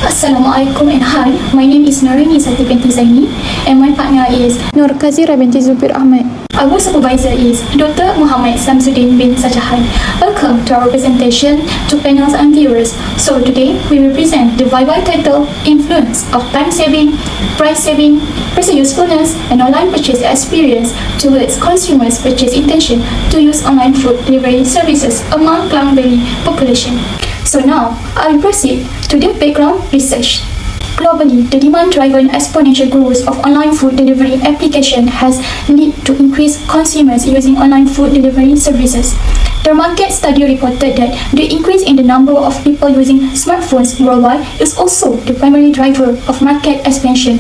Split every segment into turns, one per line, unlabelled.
Assalamualaikum and hi. My name is NORAINI binti ZAINI and my partner is
Noor Khazeera binti Zubir Ahmad.
Our supervisor is Dr. MOHAMED SAMSUDEEN bin SAJAHAN. Welcome to our presentation to panels and viewers. So today we will present the vital title Influence of Time Saving, Price Saving, Person Usefulness and Online Purchase Experience towards Consumers' Purchase Intention to use online food delivery services among Klang Valley population. So now I'll proceed to the background research. Globally, the demand-driven exponential growth of online food delivery application has led to increased consumers using online food delivery services. The market study reported that the increase in the number of people using smartphones worldwide is also the primary driver of market expansion.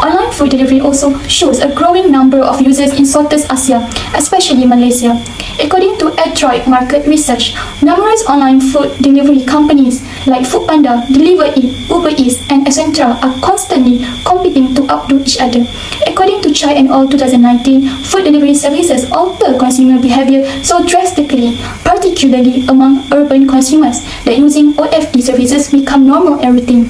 Online food delivery also shows a growing number of users in Southeast Asia, especially Malaysia. According to Adroit Market Research, numerous online food delivery companies like Foodpanda, Delivery, Uber Eats, and etc. are constantly competing to outdo each other. According to Chai et al. 2019, food delivery services alter consumer behavior so drastically, particularly among urban consumers, that using OFD services become normal everything.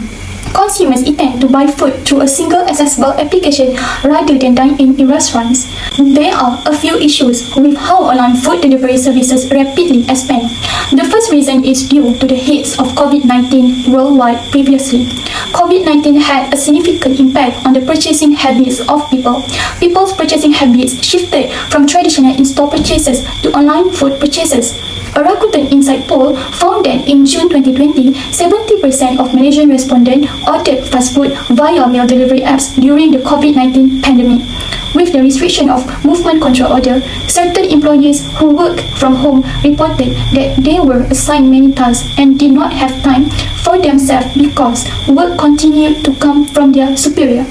Consumers intend to buy food through a single accessible application rather than dine in restaurants. There are a few issues with how online food delivery services rapidly expand. The first reason is due to the hits of COVID-19 worldwide previously. COVID-19 had a significant impact on the purchasing habits of people. People's purchasing habits shifted from traditional in-store purchases to online food purchases. A Rakuten Insight poll found that in June 2020, 70% of Malaysian respondents ordered fast food via meal delivery apps during the COVID-19 pandemic. With the restriction of movement control order, certain employees who work from home reported that they were assigned many tasks and did not have time for themselves because work continued to come from their superior.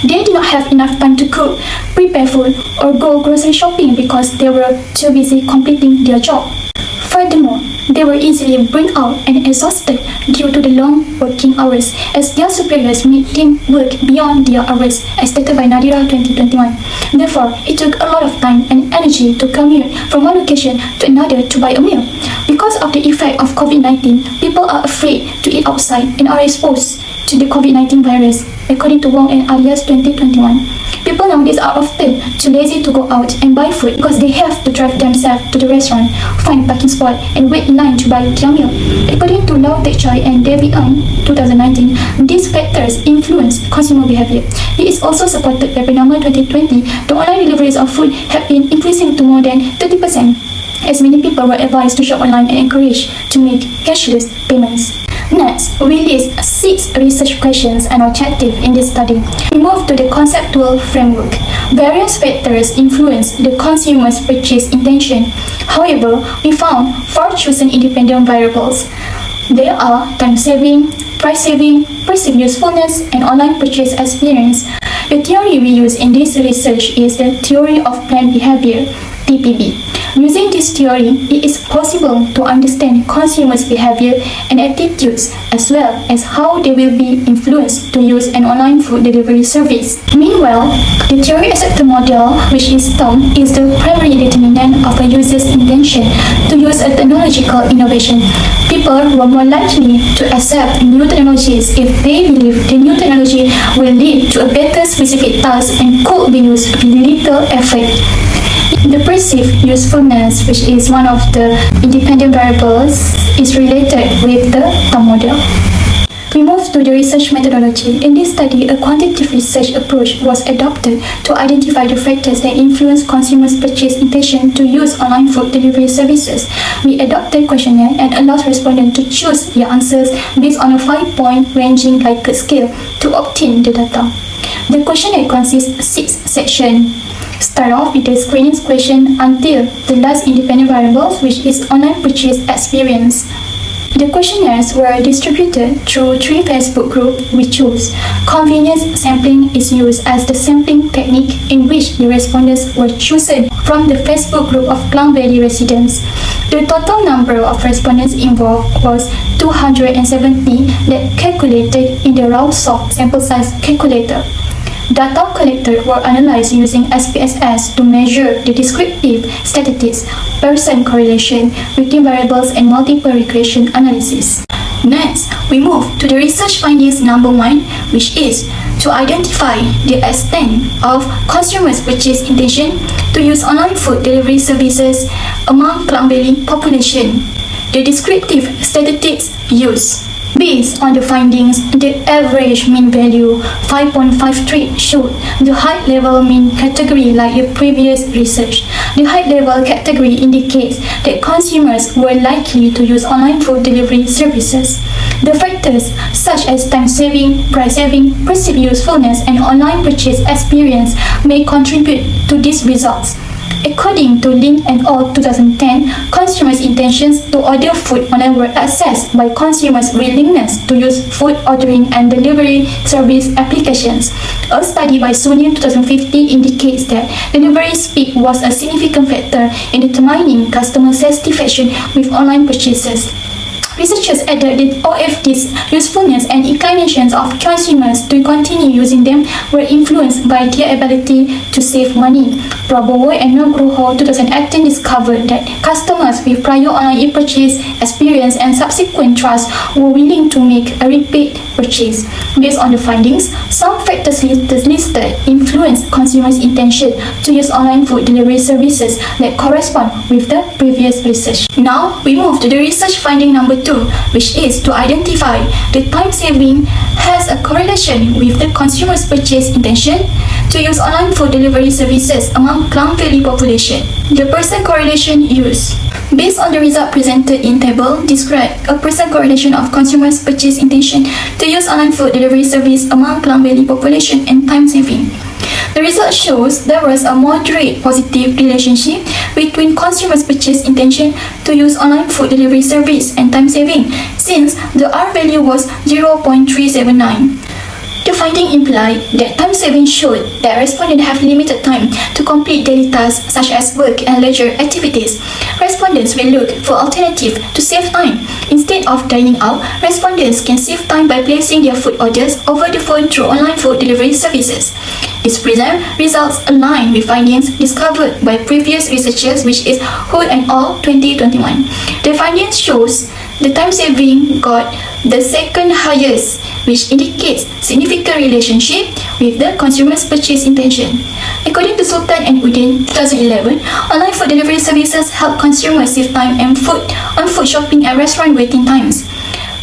They did not have enough time to cook, prepare food, or go grocery shopping because they were too busy completing their job. Furthermore, they were easily burnt out and exhausted due to the long working hours, as their superiors made them work beyond their hours, as stated by NADIRA 2021. Therefore, it took a lot of time and energy to commute from one location to another to buy a meal. Because of the effect of COVID-19, people are afraid to eat outside and are exposed to the COVID-19 virus, according to Wong and Alias 2021. People nowadays are often too lazy to go out and buy food because they have to drive themselves to the restaurant, find a parking spot, and wait in line to buy their meal. According to Lau Tek Choi and David Ng 2019, these factors influence consumer behavior. It is also supported by Phenomenon 2020. The online deliveries of food have been increasing to more than 30%, as many people were advised to shop online and encouraged to make cashless payments. Next, we list 6 research questions and objectives in this study. We move to the conceptual framework. Various factors influence the consumer's purchase intention. However, we found 4 chosen independent variables. They are time saving, price saving, perceived usefulness, and online purchase experience. The theory we use in this research is the theory of planned behavior, TPB. Using this theory, it is possible to understand consumers' behavior and attitudes, as well as how they will be influenced to use an online food delivery service. Meanwhile, the theory acceptor model, which is termed, is the primary determinant of a user's intention to use a technological innovation. People were more likely to accept new technologies if they believe the new technology will lead to a better specific task and could be used with little effort. The perceived usefulness, which is one of the independent variables, is related with the term model. We move to the research methodology. In this study, a quantitative research approach was adopted to identify the factors that influence consumers' purchase intention to use online food delivery services. We adopted questionnaire and allowed respondents to choose their answers based on a 5-point ranging Likert scale to obtain the data. The questionnaire consists of 6 sections. Start off with the screening question until the last independent variables, which is online purchase experience. The questionnaires were distributed through 3 Facebook groups we chose. Convenience sampling is used as the sampling technique in which the respondents were chosen from the Facebook group of Klang Valley residents. The total number of respondents involved was 270 that calculated in the Raw-Soft sample size calculator. Data collected were analyzed using SPSS to measure the descriptive statistics, percent correlation between variables, and multiple regression analysis. Next, we move to the research findings number 1, which is to identify the extent of consumers' purchase intention to use online food delivery services among Klang Valley population. The descriptive statistics used. Based on the findings, the average mean value 5.53 showed the high-level mean category like the previous research. The high-level category indicates that consumers were likely to use online food delivery services. The factors such as time saving, price saving, perceived usefulness, and online purchase experience may contribute to these results. According to Link et al. 2010, consumers' intentions to order food online were assessed by consumers' willingness to use food ordering and delivery service applications. A study by Sony 2015 indicates that delivery speed was a significant factor in determining customer satisfaction with online purchases. Researchers added that OFD's usefulness and inclinations of consumers to continue using them were influenced by their ability to save money. Prabowo and Nugroho 2018 discovered that customers with prior online e-purchase experience and subsequent trust were willing to make a repeat purchase. Based on the findings, some factors listed influenced consumers' intention to use online food delivery services that correspond with the previous research. Now, we move to the research finding number 2, which is to identify the time saving has a correlation with the consumer's purchase intention to use online food delivery services among Klang Valley population. The percent correlation used. Based on the result presented in table, describe a percent correlation of consumers' purchase intention to use online food delivery service among Klang Valley population and time saving. The result shows there was a moderate positive relationship between consumers' purchase intention to use online food delivery service and time saving, since the R value was 0.379. The finding implied that time saving showed that respondents have limited time to complete daily tasks such as work and leisure activities. Respondents will look for alternatives to save time. Instead of dining out, respondents can save time by placing their food orders over the phone through online food delivery services. These results align with findings discovered by previous researchers, which is Hood et al. 2021. The findings shows the time saving got the second highest, which indicates significant relationship with the consumer's purchase intention. According to Sultan and Udin 2011, online food delivery services help consumers save time and food shopping and restaurant waiting times.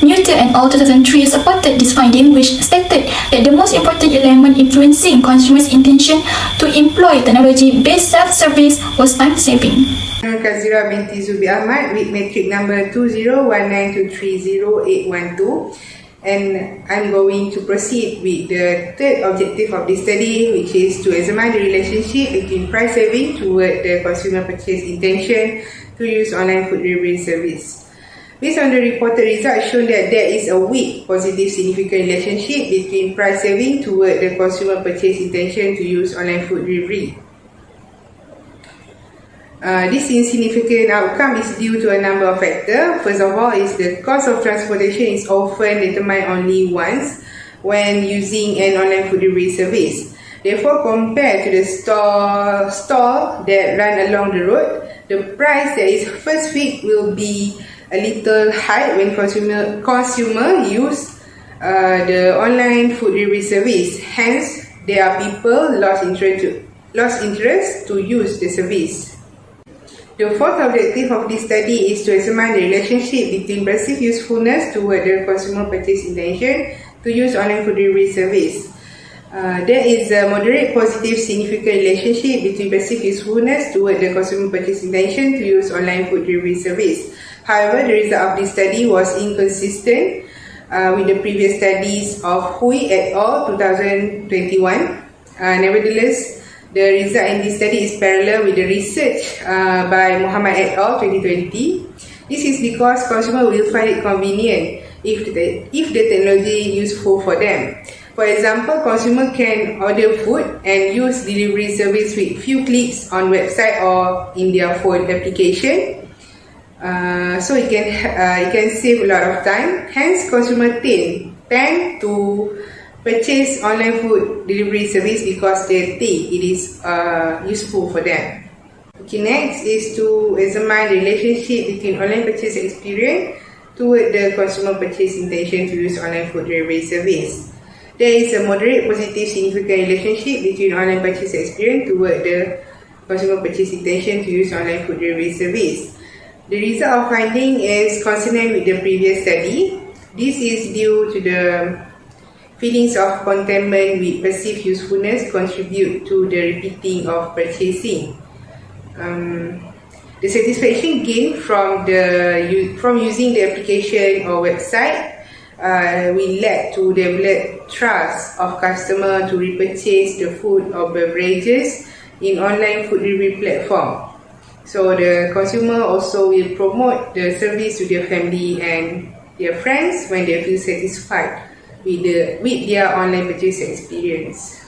Newton et al. 2003 supported this finding, which stated that the most important element influencing consumers' intention to employ technology-based self-service was time saving.
Khazeera binti Zubir Ahmad with metric number 2019230812, and I'm going to proceed with the third objective of this study, which is to examine the relationship between price saving toward the consumer purchase intention to use online food delivery service. Based on the reported results shown that there is a weak positive significant relationship between price saving toward the consumer purchase intention to use online food delivery. This insignificant outcome is due to a number of factors. First of all, is the cost of transportation is often determined only once when using an online food delivery service. Therefore, compared to the stall that run along the road, the price that is first fixed will be a little high when consumer use the online food delivery service. Hence, there are people lost interest to use the service. The fourth objective of this study is to examine the relationship between perceived usefulness toward the consumer purchase intention to use online food delivery service. There is a moderate positive significant relationship between perceived usefulness toward the consumer purchase intention to use online food delivery service. However, the result of this study was inconsistent with the previous studies of Hui et al. 2021. Nevertheless, the result in this study is parallel with the research by Mohamed et al. 2020. This is because consumers will find it convenient if the technology is useful for them. For example, consumers can order food and use delivery service with few clicks on website or in their phone application. So it can save a lot of time. Hence, consumers tend to purchase online food delivery service because they think it is useful for them. Okay, next is to examine the relationship between online purchase experience toward the consumer purchase intention to use online food delivery service. There is a moderate positive significant relationship between online purchase experience toward the consumer purchase intention to use online food delivery service. The result of finding is consonant with the previous study. This is due to the feelings of contentment with perceived usefulness contribute to the repeating of purchasing. The satisfaction gained from using the application or website will lead to develop trust of customer to repurchase the food or beverages in online food delivery platform. So the consumer also will promote the service to their family and their friends when they feel satisfied with their online purchase experience.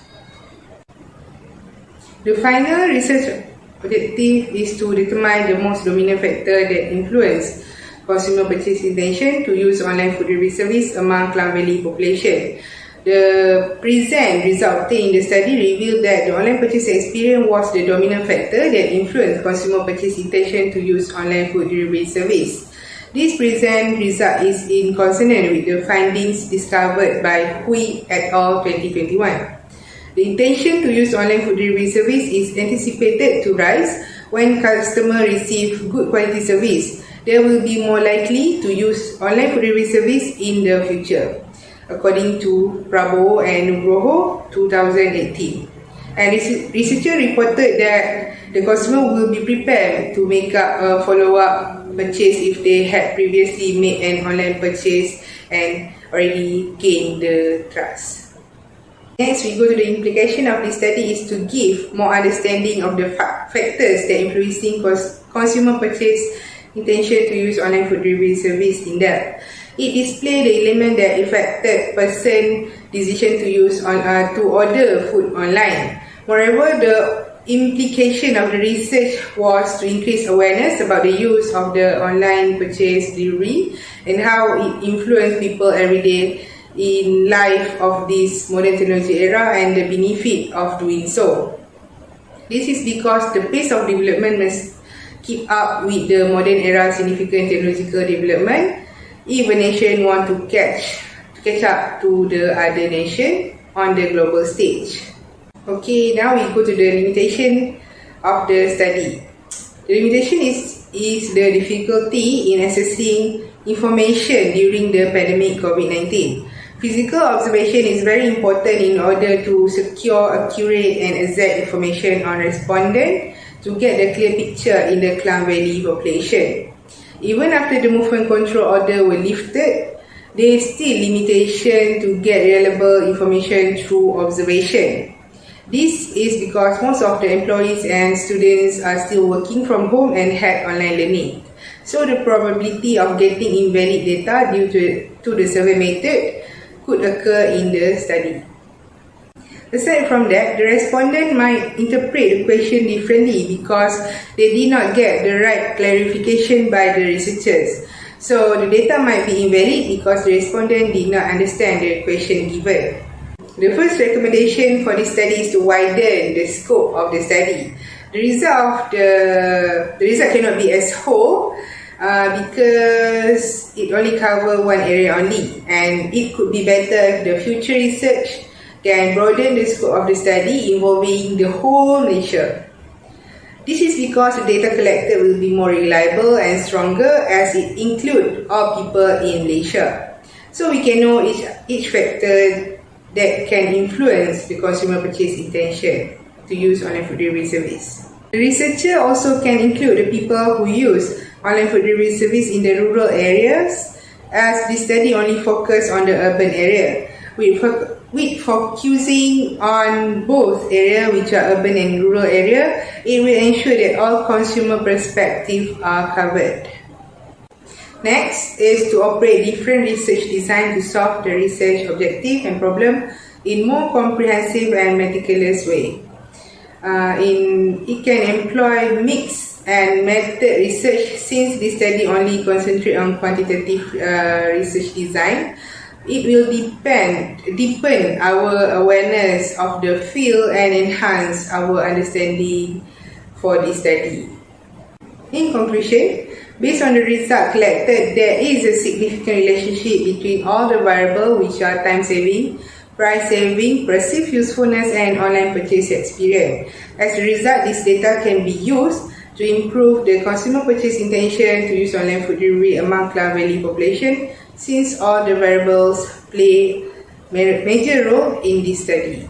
The final research objective is to determine the most dominant factor that influence consumer purchase intention to use online food delivery service among Klang Valley population. The present result obtained in the study revealed that the online purchase experience was the dominant factor that influenced consumer purchase intention to use online food delivery service. This present result is in consonance with the findings discovered by Hui et al. 2021. The intention to use online food delivery service is anticipated to rise when customers receive good quality service. They will be more likely to use online food delivery service in the future, according to Prabowo and Nugroho 2018. And researchers reported that the consumer will be prepared to make up a follow-up purchase if they had previously made an online purchase and already gained the trust. Next, we go to the implication of this study is to give more understanding of the factors that influencing consumer purchase intention to use online food delivery service in depth. It displays the element that affected person decision to to order food online. Moreover, the implication of the research was to increase awareness about the use of the online purchase delivery and how it influences people every day in life of this modern technology era and the benefit of doing so. This is because the pace of development must keep up with the modern era significant technological development if a nation want to catch up to the other nation on the global stage. Okay, now we go to the limitation of the study. The limitation is the difficulty in accessing information during the pandemic COVID-19. Physical observation is very important in order to secure accurate and exact information on respondent to get the clear picture in the Klang Valley population. Even after the movement control order were lifted, there is still limitation to get reliable information through observation. This is because most of the employees and students are still working from home and had online learning. So the probability of getting invalid data due to the survey method could occur in the study. Aside from that, the respondent might interpret the question differently because they did not get the right clarification by the researchers. So the data might be invalid because the respondent did not understand the question given. The first recommendation for this study is to widen the scope of the study. The result cannot be as whole because it only covers one area only, and it could be better if the future research can broaden the scope of the study involving the whole nation. This is because the data collected will be more reliable and stronger as it includes all people in Malaysia. So we can know each factor that can influence the consumer purchase intention to use online food delivery service. The researcher also can include the people who use online food delivery service in the rural areas, as this study only focuses on the urban area. With focusing on both areas, which are urban and rural area, it will ensure that all consumer perspectives are covered. Next is to operate different research design to solve the research objective and problem in more comprehensive and meticulous way. It can employ mixed and method research since this study only concentrate on quantitative research design. It will deepen our awareness of the field and enhance our understanding for this study. In conclusion, Based on the result collected, there is a significant relationship between all the variables, which are time saving, price saving, perceived usefulness, and online purchase experience. As a result, this data can be used to improve the consumer purchase intention to use online food delivery among Klang Valley population, since all the variables play a major role in this study.